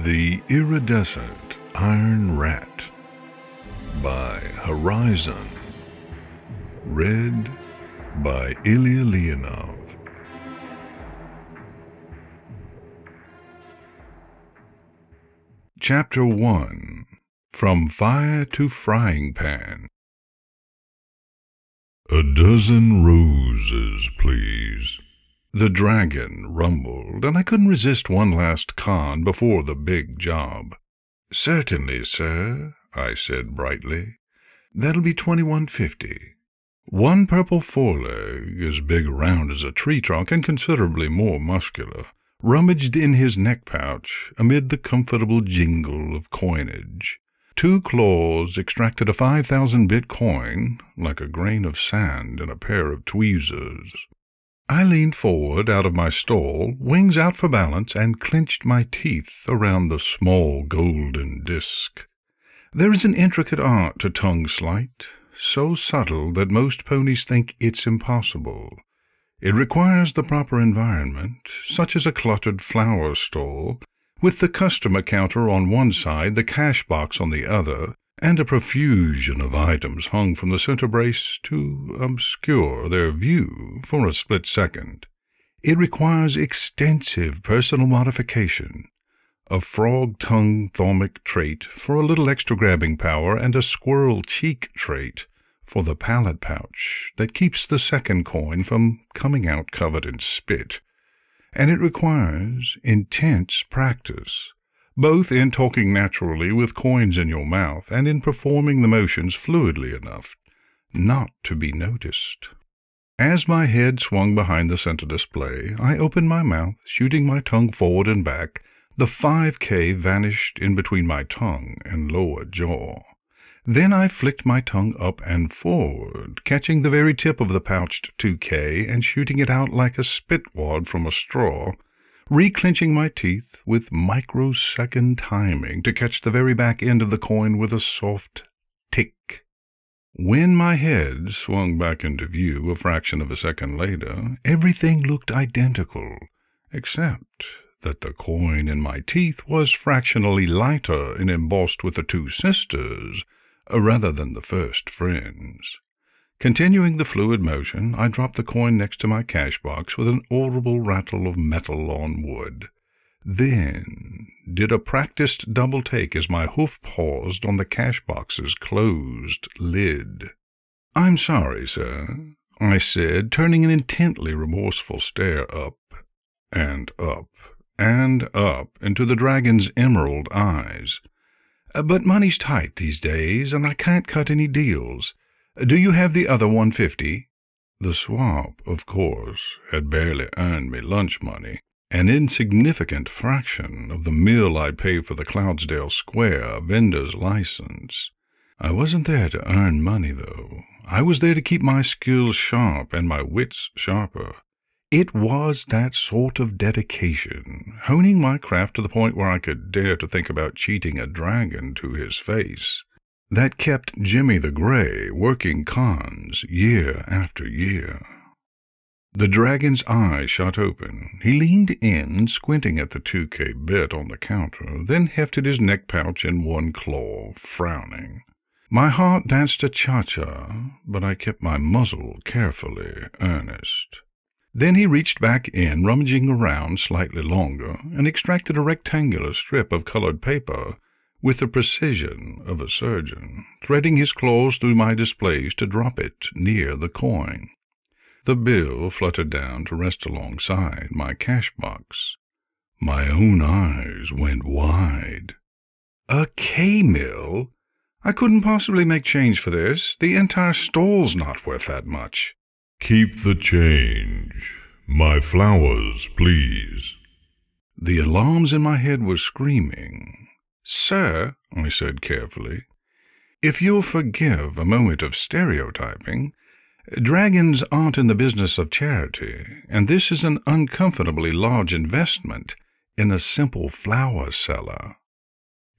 The Iridescent Iron Rat by Horizon. Read by Ilya Leonov. Chapter 1. From Fire to Frying Pan. "A dozen roses, please," the dragon rumbled, and I couldn't resist one last con before the big job. "Certainly, sir," I said brightly. "That'll be $21.50. One purple foreleg, as big around as a tree trunk and considerably more muscular, rummaged in his neck pouch amid the comfortable jingle of coinage. Two claws extracted a 5,000-bit coin, like a grain of sand in a pair of tweezers. I leaned forward out of my stall, wings out for balance, and clenched my teeth around the small golden disk. There is an intricate art to tongue sleight, so subtle that most ponies think it's impossible. It requires the proper environment, such as a cluttered flower stall, with the customer counter on one side, the cash box on the other, and a profusion of items hung from the center brace to obscure their view for a split second. It requires extensive personal modification, a frog-tongue thalamic trait for a little extra grabbing power, and a squirrel cheek trait for the palate pouch that keeps the second coin from coming out covered in spit. And it requires intense practice, both in talking naturally with coins in your mouth and in performing the motions fluidly enough not to be noticed. As my head swung behind the center display, I opened my mouth, shooting my tongue forward and back. The 5K vanished in between my tongue and lower jaw. Then I flicked my tongue up and forward, catching the very tip of the pouched 2K and shooting it out like a spit wad from a straw, reclenching my teeth with microsecond timing to catch the very back end of the coin with a soft tick. When my head swung back into view a fraction of a second later, everything looked identical, except that the coin in my teeth was fractionally lighter and embossed with the two sisters, rather than the first friends. Continuing the fluid motion, I dropped the coin next to my cash box with an audible rattle of metal on wood. Then did a practiced double take as my hoof paused on the cash box's closed lid. "I'm sorry, sir," I said, turning an intently remorseful stare up and up and up into the dragon's emerald eyes. "But money's tight these days, and I can't cut any deals. Do you have the other $150? The swap, of course, had barely earned me lunch money, an insignificant fraction of the mill I'd pay for the Cloudsdale Square vendor's license. I wasn't there to earn money, though. I was there to keep my skills sharp and my wits sharper. It was that sort of dedication, honing my craft to the point where I could dare to think about cheating a dragon to his face, that kept Jimmy the Grey working cons year after year. The dragon's eyes shot open. He leaned in, squinting at the 2K bit on the counter, then hefted his neck pouch in one claw, frowning. My heart danced a cha-cha, but I kept my muzzle carefully earnest. Then he reached back in, rummaging around slightly longer, and extracted a rectangular strip of colored paper with the precision of a surgeon, threading his claws through my displays to drop it near the coin. The bill fluttered down to rest alongside my cash box. My own eyes went wide. "A K-mill? I couldn't possibly make change for this. The entire stall's not worth that much." "Keep the change. My flowers, please." The alarms in my head were screaming. "Sir," I said carefully, "if you'll forgive a moment of stereotyping, dragons aren't in the business of charity, and this is an uncomfortably large investment in a simple flower cellar."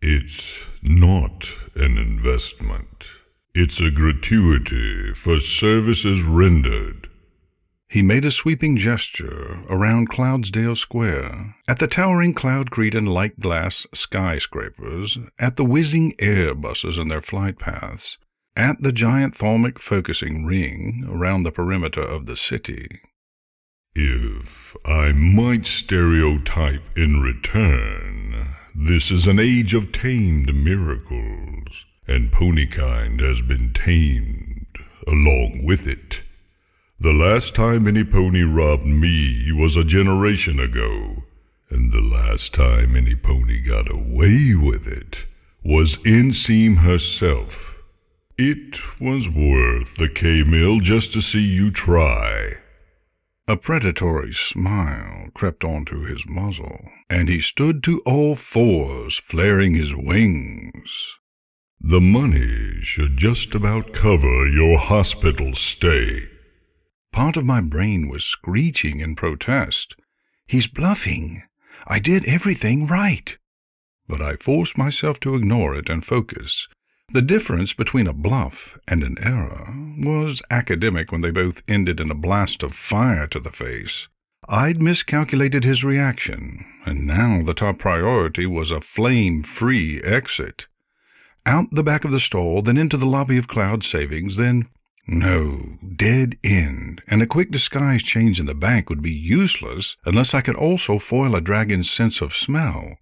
"It's not an investment. It's a gratuity for services rendered." He made a sweeping gesture around Cloudsdale Square, at the towering Cloudcrete and light glass skyscrapers, at the whizzing airbuses and their flight paths, at the giant thalmic focusing ring around the perimeter of the city. If I might stereotype in return, this is an age of tamed miracles, and ponykind has been tamed along with it. The last time any pony robbed me was a generation ago, and the last time any pony got away with it was Inseam herself. It was worth the K-Mill just to see you try. A predatory smile crept onto his muzzle, and he stood to all fours, flaring his wings. The money should just about cover your hospital stay. Part of my brain was screeching in protest. He's bluffing. I did everything right. But I forced myself to ignore it and focus. The difference between a bluff and an error was academic when they both ended in a blast of fire to the face. I'd miscalculated his reaction, and now the top priority was a flame-free exit. Out the back of the stall, then into the lobby of Cloud Savings, then... No, dead end, and a quick disguise change in the bank would be useless unless I could also foil a dragon's sense of smell.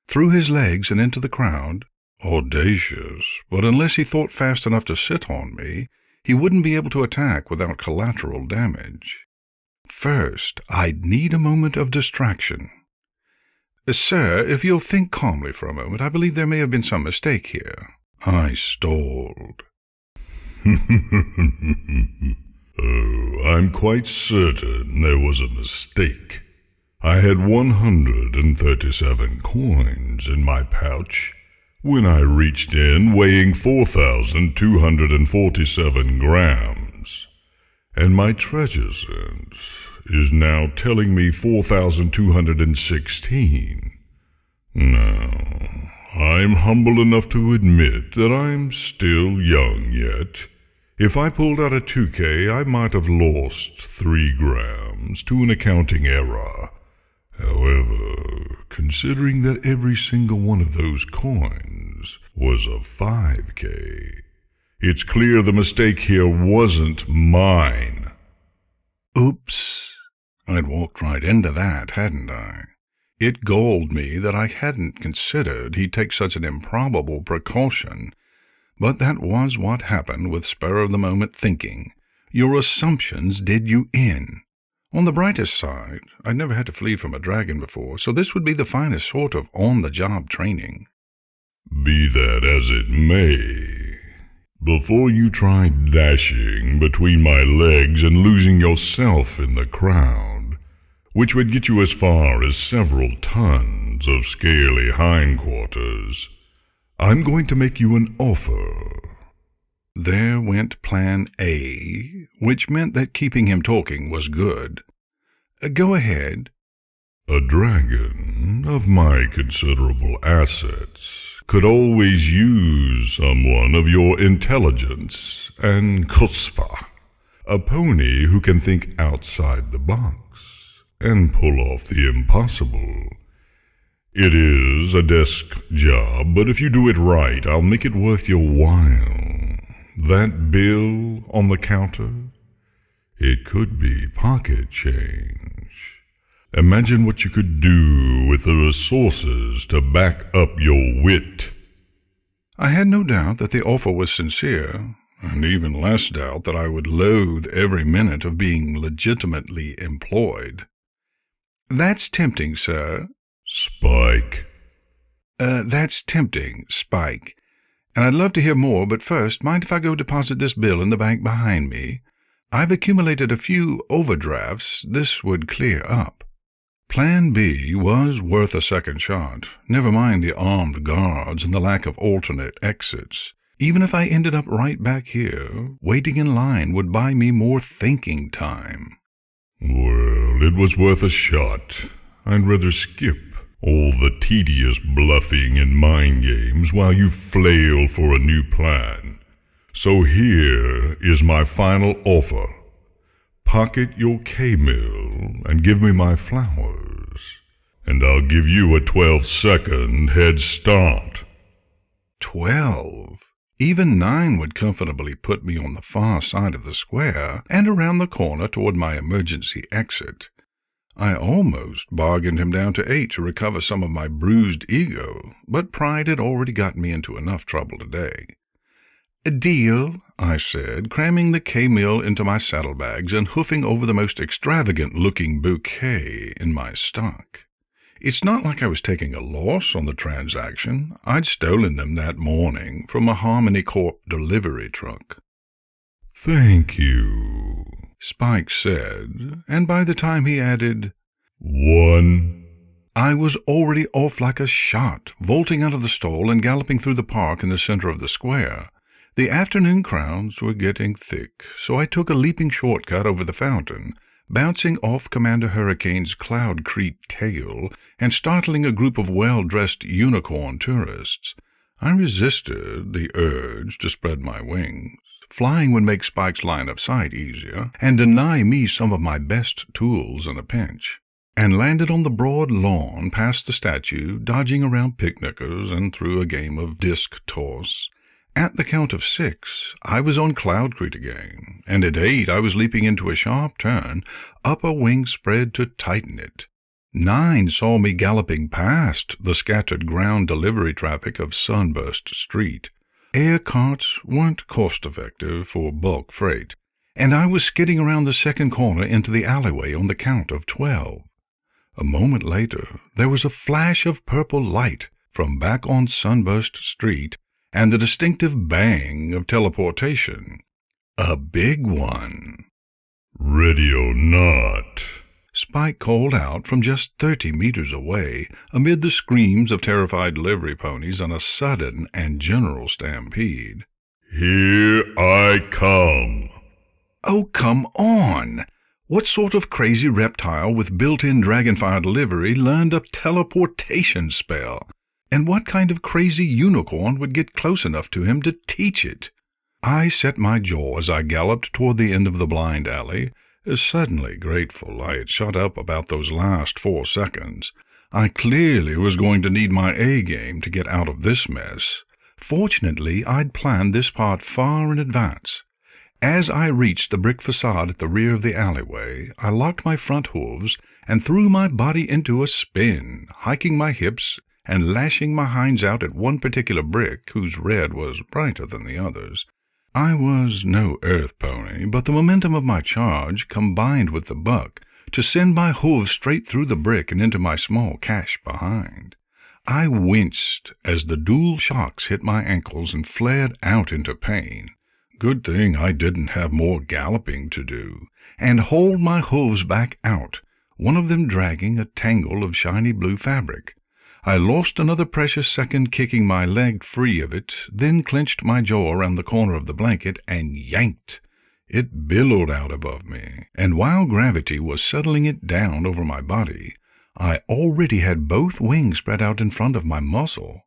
Through his legs and into the crowd... Audacious, but unless he thought fast enough to sit on me, he wouldn't be able to attack without collateral damage. First, I'd need a moment of distraction. Sir, if you'll think calmly for a moment, I believe there may have been some mistake here. I stalled. Oh, I'm quite certain there was a mistake. I had 137 coins in my pouch when I reached in weighing 4,247 grams, and my treasure sense is now telling me 4,216. Now, I'm humble enough to admit that I'm still young yet. If I pulled out a 2K, I might have lost 3 grams to an accounting error. However, considering that every single one of those coins was a 5K, it's clear the mistake here wasn't mine. Oops. I'd walked right into that, hadn't I? It galled me that I hadn't considered he'd take such an improbable precaution. But that was what happened with spur-of-the-moment thinking. Your assumptions did you in. On the brightest side, I'd never had to flee from a dragon before, so this would be the finest sort of on-the-job training. Be that as it may, before you tried dashing between my legs and losing yourself in the crowd, which would get you as far as several tons of scaly hindquarters, I'm going to make you an offer. There went Plan A, which meant that keeping him talking was good. Go ahead. A dragon of my considerable assets could always use someone of your intelligence and chutzpah, a pony who can think outside the box and pull off the impossible. It is a desk job, but if you do it right, I'll make it worth your while. That bill on the counter, it could be pocket change. Imagine what you could do with the resources to back up your wit. I had no doubt that the offer was sincere, and even less doubt that I would loathe every minute of being legitimately employed. That's tempting, sir. Spike. That's tempting, Spike. And I'd love to hear more, but first, mind if I go deposit this bill in the bank behind me? I've accumulated a few overdrafts this would clear up. Plan B was worth a second shot, never mind the armed guards and the lack of alternate exits. Even if I ended up right back here, waiting in line would buy me more thinking time. Well, it was worth a shot. I'd rather skip all the tedious bluffing and mind games while you flail for a new plan. So here is my final offer. Pocket your K-mill and give me my flowers, and I'll give you a 12-second head start. 12? Even 9 would comfortably put me on the far side of the square and around the corner toward my emergency exit. I almost bargained him down to 8 to recover some of my bruised ego, but pride had already gotten me into enough trouble today. "A deal," I said, cramming the K-mill into my saddlebags and hoofing over the most extravagant-looking bouquet in my stock. It's not like I was taking a loss on the transaction. I'd stolen them that morning from a Harmony Corp delivery truck. "Thank you," Spike said, and by the time he added 1, I was already off like a shot, vaulting out of the stall and galloping through the park in the center of the square. The afternoon crowds were getting thick, so I took a leaping shortcut over the fountain, bouncing off Commander Hurricane's cloud-crete tail and startling a group of well-dressed unicorn tourists. I resisted the urge to spread my wings. Flying would make Spike's line of sight easier and deny me some of my best tools in a pinch, and landed on the broad lawn past the statue, dodging around picnickers and through a game of disc toss. At the count of 6, I was on Cloudcrete again, and at 8 I was leaping into a sharp turn, upper wing spread to tighten it. 9 saw me galloping past the scattered ground delivery traffic of Sunburst Street. Air carts weren't cost-effective for bulk freight, and I was skidding around the second corner into the alleyway on the count of 12. A moment later, there was a flash of purple light from back on Sunburst Street, and the distinctive bang of teleportation. A big one. "Ready or not," Spike called out from just 30 meters away, amid the screams of terrified livery ponies and a sudden and general stampede. "Here I come." Oh, come on! What sort of crazy reptile with built-in dragonfire delivery learned a teleportation spell? And what kind of crazy unicorn would get close enough to him to teach it? I set my jaw as I galloped toward the end of the blind alley, suddenly grateful I had shut up about those last 4 seconds. I clearly was going to need my A-game to get out of this mess. Fortunately, I'd planned this part far in advance. As I reached the brick facade at the rear of the alleyway, I locked my front hooves and threw my body into a spin, hiking my hips and lashing my hinds out at one particular brick whose red was brighter than the others. I was no earth pony, but the momentum of my charge combined with the buck to send my hooves straight through the brick and into my small cache behind. I winced as the dual shocks hit my ankles and flared out into pain. Good thing I didn't have more galloping to do, and hauled my hooves back out, one of them dragging a tangle of shiny blue fabric. I lost another precious second kicking my leg free of it, then clenched my jaw around the corner of the blanket and yanked. It billowed out above me, and while gravity was settling it down over my body, I already had both wings spread out in front of my muzzle.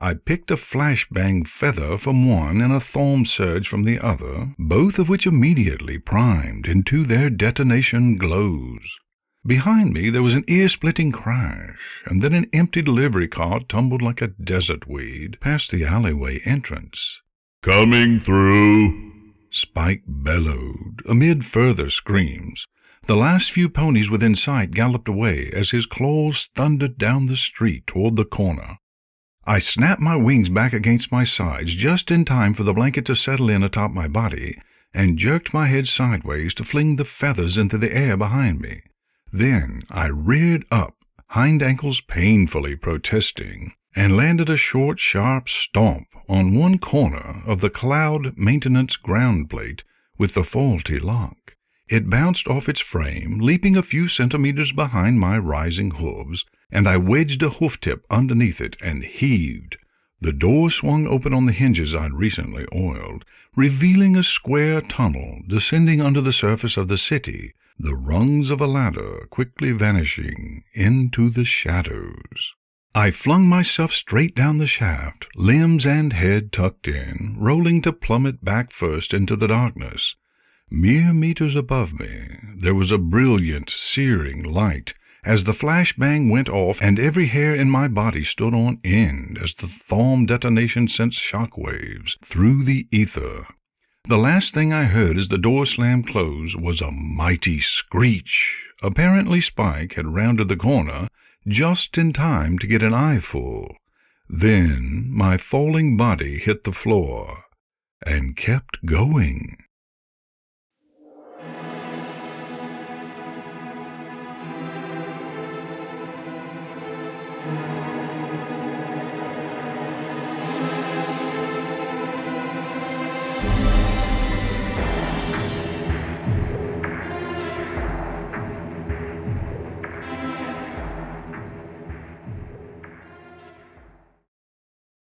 I picked a flashbang feather from one and a thorn surge from the other, both of which immediately primed into their detonation glows. Behind me there was an ear-splitting crash, and then an empty delivery cart tumbled like a desert weed past the alleyway entrance. "Coming through," Spike bellowed, amid further screams. The last few ponies within sight galloped away as his claws thundered down the street toward the corner. I snapped my wings back against my sides just in time for the blanket to settle in atop my body, and jerked my head sideways to fling the feathers into the air behind me. Then I reared up, hind ankles painfully protesting, and landed a short, sharp stomp on one corner of the cloud maintenance ground plate with the faulty lock. It bounced off its frame, leaping a few centimeters behind my rising hooves, and I wedged a hoof-tip underneath it and heaved. The door swung open on the hinges I'd recently oiled, revealing a square tunnel descending under the surface of the city, the rungs of a ladder quickly vanishing into the shadows. I flung myself straight down the shaft, limbs and head tucked in, rolling to plummet back first into the darkness. Mere meters above me, there was a brilliant, searing light as the flashbang went off, and every hair in my body stood on end as the thumb detonation sent shockwaves through the ether. The last thing I heard as the door slammed close was a mighty screech. Apparently Spike had rounded the corner just in time to get an eyeful. Then my falling body hit the floor and kept going.